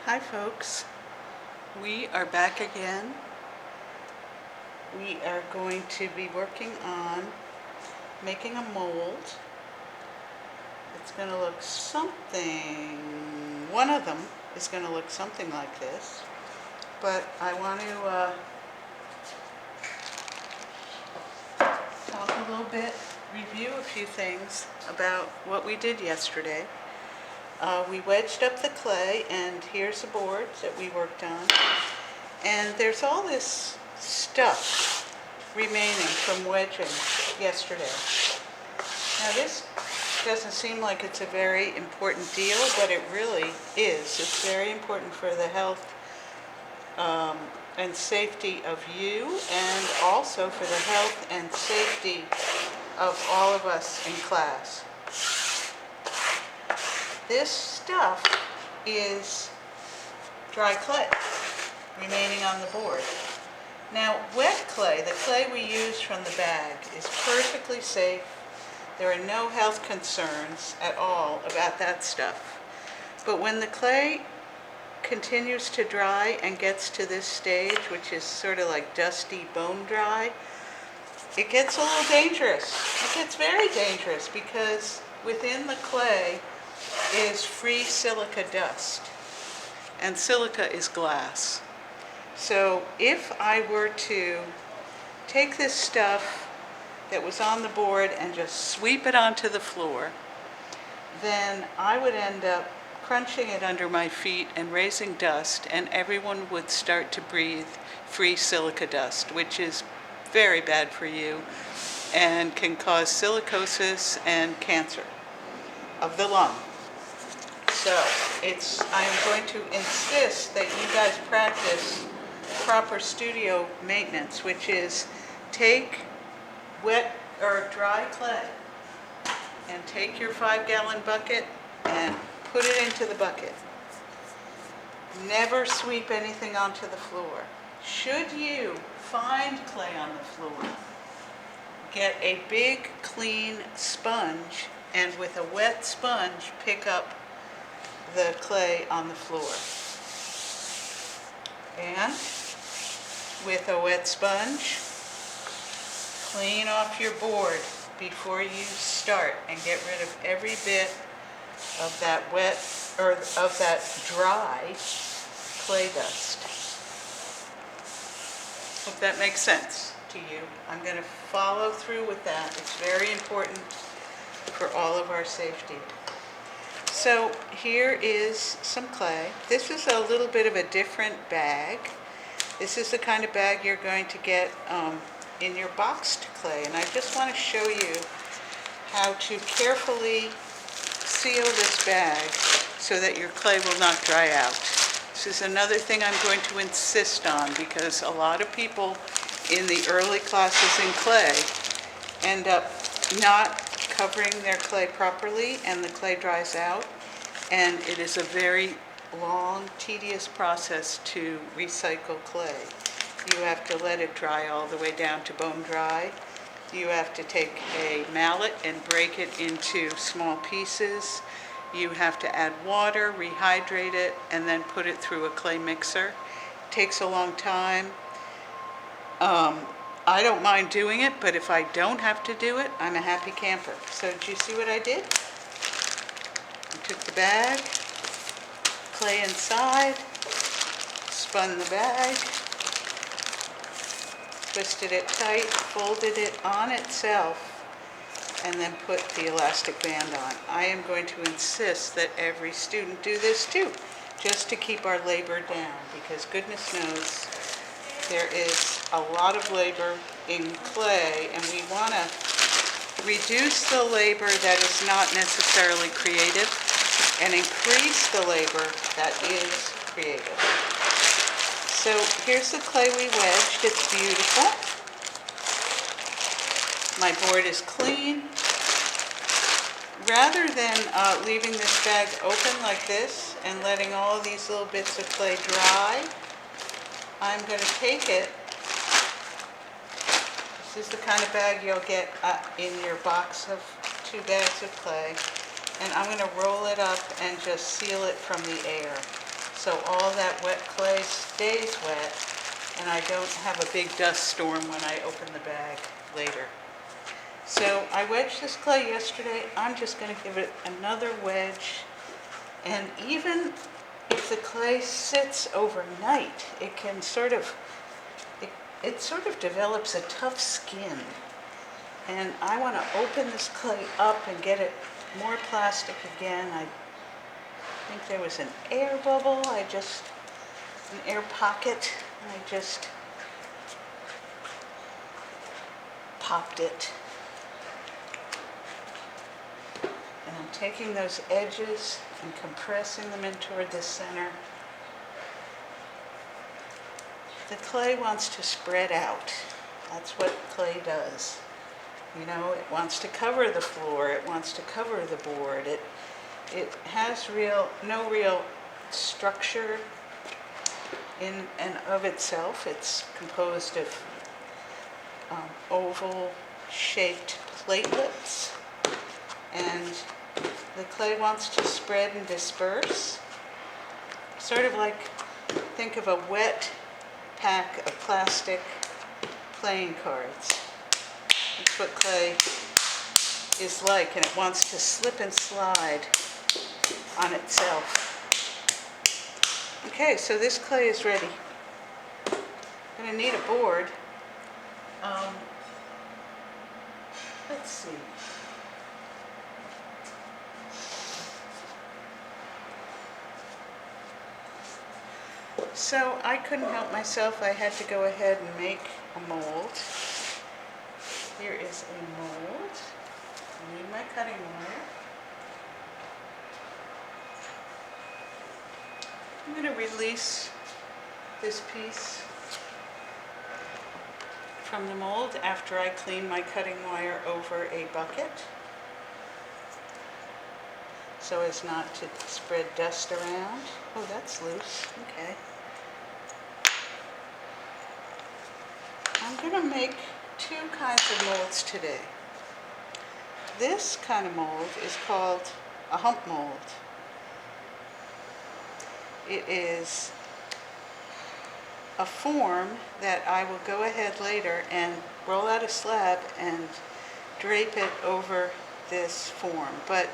Hi folks, we are back again. We are going to be working on making a mold. It's going to look one of them is going to look something like this, but I want to talk a little bit, review a few things about what we did yesterday. We wedged up the clay, and here's the boards that we worked on. And there's all this stuff remaining from wedging yesterday. Now this doesn't seem like it's a very important deal, but it really is. It's very important for the health and safety of you, and also for the health and safety of all of us in class. This stuff is dry clay remaining on the board. Now, wet clay, the clay we used from the bag, is perfectly safe. There are no health concerns at all about that stuff. But when the clay continues to dry and gets to this stage, which is sort of like dusty bone dry, it gets a little dangerous. It gets very dangerous because within the clay is free silica dust, and silica is glass. So if I were to take this stuff that was on the board and just sweep it onto the floor, then I would end up crunching it under my feet and raising dust, and everyone would start to breathe free silica dust, which is very bad for you and can cause silicosis and cancer of the lung. So I'm going to insist that you guys practice proper studio maintenance, which is take wet or dry clay and take your 5-gallon bucket and put it into the bucket. Never sweep anything onto the floor. Should you find clay on the floor, get a big clean sponge, and with a wet sponge pick up the clay on the floor. And with a wet sponge, clean off your board before you start and get rid of every bit of that wet or of that dry clay dust. Hope that makes sense to you. I'm going to follow through with that. It's very important for all of our safety. So here is some clay. This is a little bit of a different bag. This is the kind of bag you're going to get in your boxed clay. And I just want to show you how to carefully seal this bag so that your clay will not dry out. This is another thing I'm going to insist on, because a lot of people in the early classes in clay end up not covering their clay properly, and the clay dries out, and it is a very long, tedious process to recycle clay. You have to let it dry all the way down to bone dry. You have to take a mallet and break it into small pieces. You have to add water, rehydrate it, and then put it through a clay mixer. It takes a long time. I don't mind doing it, but if I don't have to do it, I'm a happy camper. So did you see what I did? I took the bag, clay inside, spun the bag, twisted it tight, folded it on itself, and then put the elastic band on. I am going to insist that every student do this too, just to keep our labor down, because goodness knows there is a lot of labor in clay, and we want to reduce the labor that is not necessarily creative and increase the labor that is creative. So here's the clay we wedged. It's beautiful. My board is clean. Rather than leaving this bag open like this and letting all of these little bits of clay dry, I'm going to take it. This is the kind of bag you'll get in your box of 2 bags of clay, and I'm going to roll it up and just seal it from the air. so all that wet clay stays wet and I don't have a big dust storm when I open the bag later. So I wedged this clay yesterday. I'm just going to give it another wedge. And even if the clay sits overnight, it can it sort of develops a tough skin. And I want to open this clay up and get it more plastic again. I think there was an air bubble. An air pocket. I just popped it. And I'm taking those edges and compressing them in toward the center. The clay wants to spread out. That's what clay does. You know, it wants to cover the floor, it wants to cover the board. It has no real structure in and of itself. It's composed of oval-shaped platelets, and the clay wants to spread and disperse. Sort of like, think of a wet pack of plastic playing cards. That's what clay is like, and it wants to slip and slide on itself. Okay, so this clay is ready. I'm going to need a board. Let's see. So I couldn't help myself. I had to go ahead and make a mold. Here is a mold. I need my cutting wire. I'm going to release this piece from the mold after I clean my cutting wire over a bucket, so as not to spread dust around. Oh, that's loose. Okay. I'm going to make two kinds of molds today. This kind of mold is called a hump mold. It is a form that I will go ahead later and roll out a slab and drape it over this form. But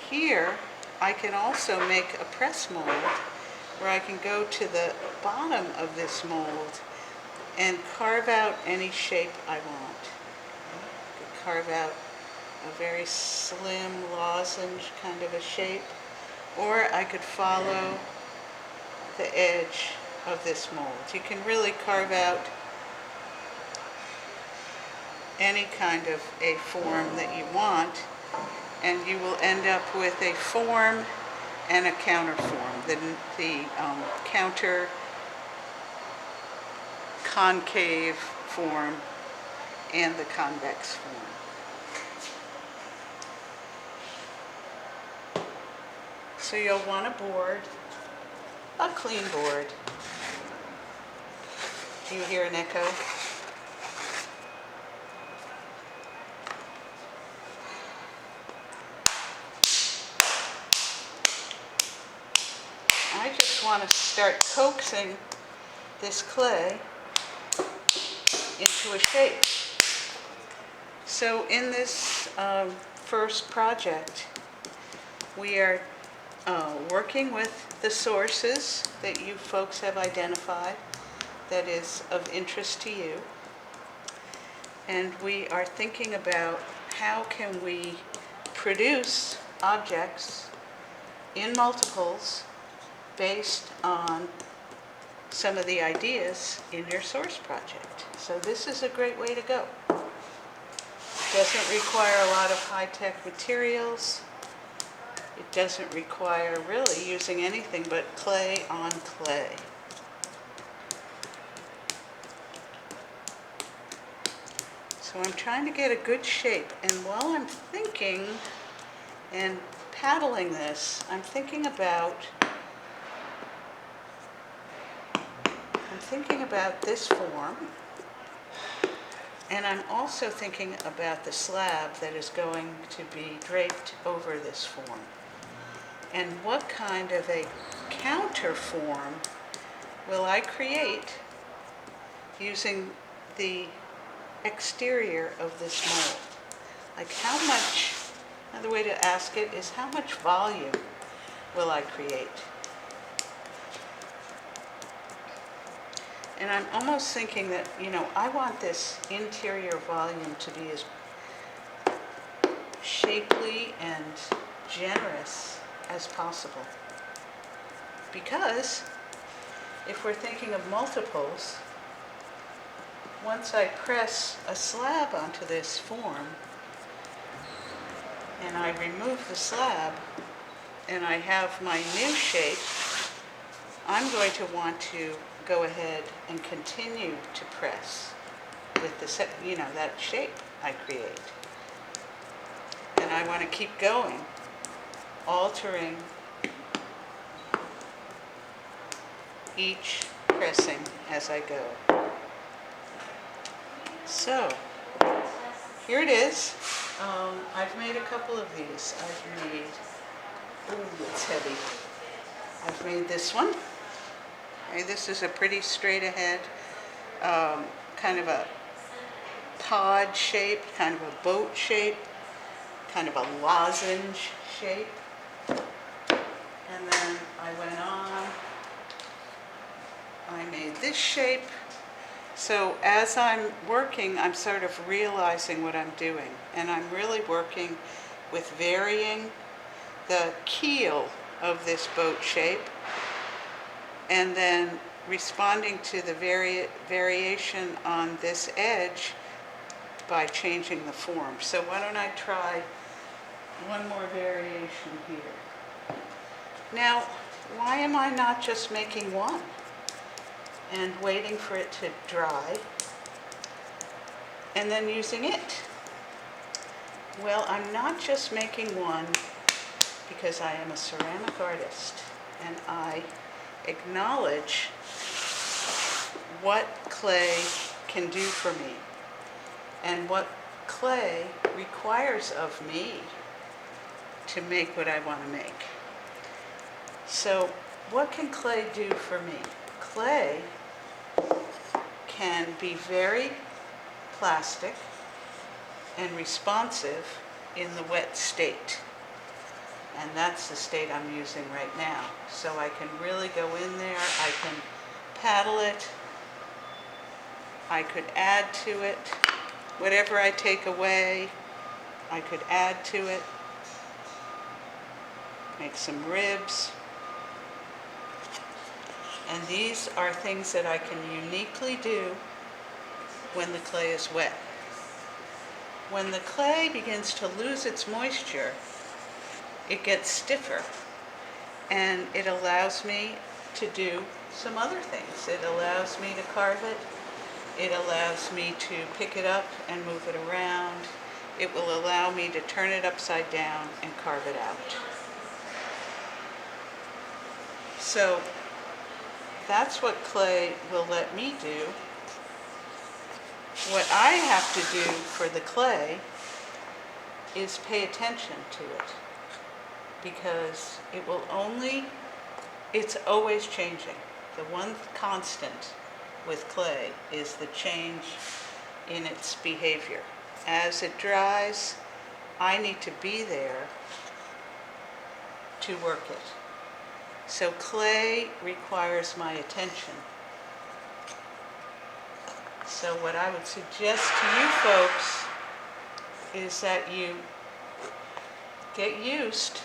here I can also make a press mold where I can go to the bottom of this mold and carve out any shape I want. I could carve out a very slim lozenge kind of a shape, or I could follow the edge of this mold. You can really carve out any kind of a form that you want, and you will end up with a form and a counter form. The counter concave form and the convex form. So you'll want a board, a clean board. Do you hear an echo? I just want to start coaxing this clay into a shape. So in this first project, we are working with the sources that you folks have identified that is of interest to you. And we are thinking about how can we produce objects in multiples based on some of the ideas in your source project. So this is a great way to go. It doesn't require a lot of high-tech materials. It doesn't require really using anything but clay on clay. So I'm trying to get a good shape, and while I'm thinking and paddling this, I'm thinking about this form, and I'm also thinking about the slab that is going to be draped over this form, and what kind of a counter form will I create using the exterior of this mold? Like how much, another way to ask it is how much volume will I create? And I'm almost thinking that, I want this interior volume to be as shapely and generous as possible. Because if we're thinking of multiples, once I press a slab onto this form and I remove the slab and I have my new shape, I'm going to want to go ahead and continue to press with the that shape I create. And I want to keep going, altering each pressing as I go. So, here it is. I've made a couple of these. It's heavy. I've made this one. Okay, this is a pretty straight ahead, kind of a pod shape, kind of a boat shape, kind of a lozenge shape. And then I went on, I made this shape. So as I'm working, I'm sort of realizing what I'm doing. And I'm really working with varying the keel of this boat shape and then responding to the variation on this edge by changing the form. So why don't I try one more variation here. Now, why am I not just making one and waiting for it to dry and then using it? Well, I'm not just making one because I am a ceramic artist and I acknowledge what clay can do for me and what clay requires of me to make what I want to make. So what can clay do for me? Clay can be very plastic and responsive in the wet state. And that's the state I'm using right now. So I can really go in there, I can paddle it, I could add to it. Whatever I take away, I could add to it. Make some ribs. And these are things that I can uniquely do when the clay is wet. When the clay begins to lose its moisture, it gets stiffer, and it allows me to do some other things. It allows me to carve it. It allows me to pick it up and move it around. It will allow me to turn it upside down and carve it out. So that's what clay will let me do. What I have to do for the clay is pay attention to it, because it's always changing. The one constant with clay is the change in its behavior. As it dries, I need to be there to work it. So clay requires my attention. So what I would suggest to you folks is that you get used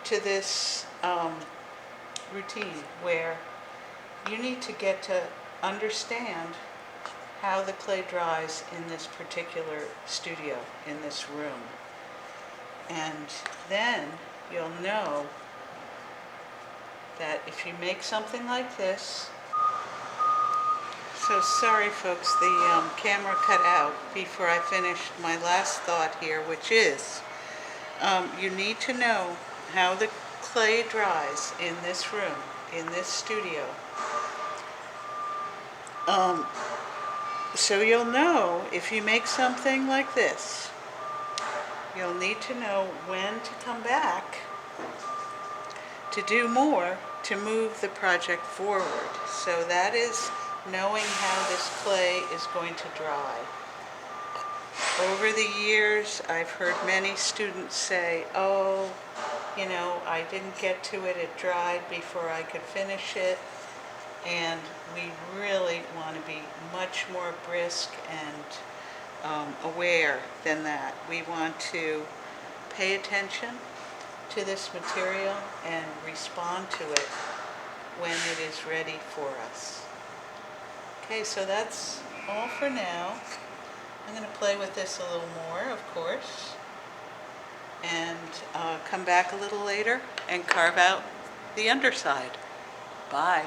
to this routine where you need to get to understand how the clay dries in this particular studio, in this room. And then you'll know that if you make something like this, so sorry folks, the camera cut out before I finished my last thought here, which is you need to know how the clay dries in this room, in this studio. So you'll know if you make something like this, you'll need to know when to come back to do more to move the project forward. So that is knowing how this clay is going to dry. Over the years, I've heard many students say, oh, I didn't get to it, it dried before I could finish it. And we really want to be much more brisk and aware than that. We want to pay attention to this material and respond to it when it is ready for us. Okay, so that's all for now. I'm going to play with this a little more, of course, and come back a little later and carve out the underside. Bye.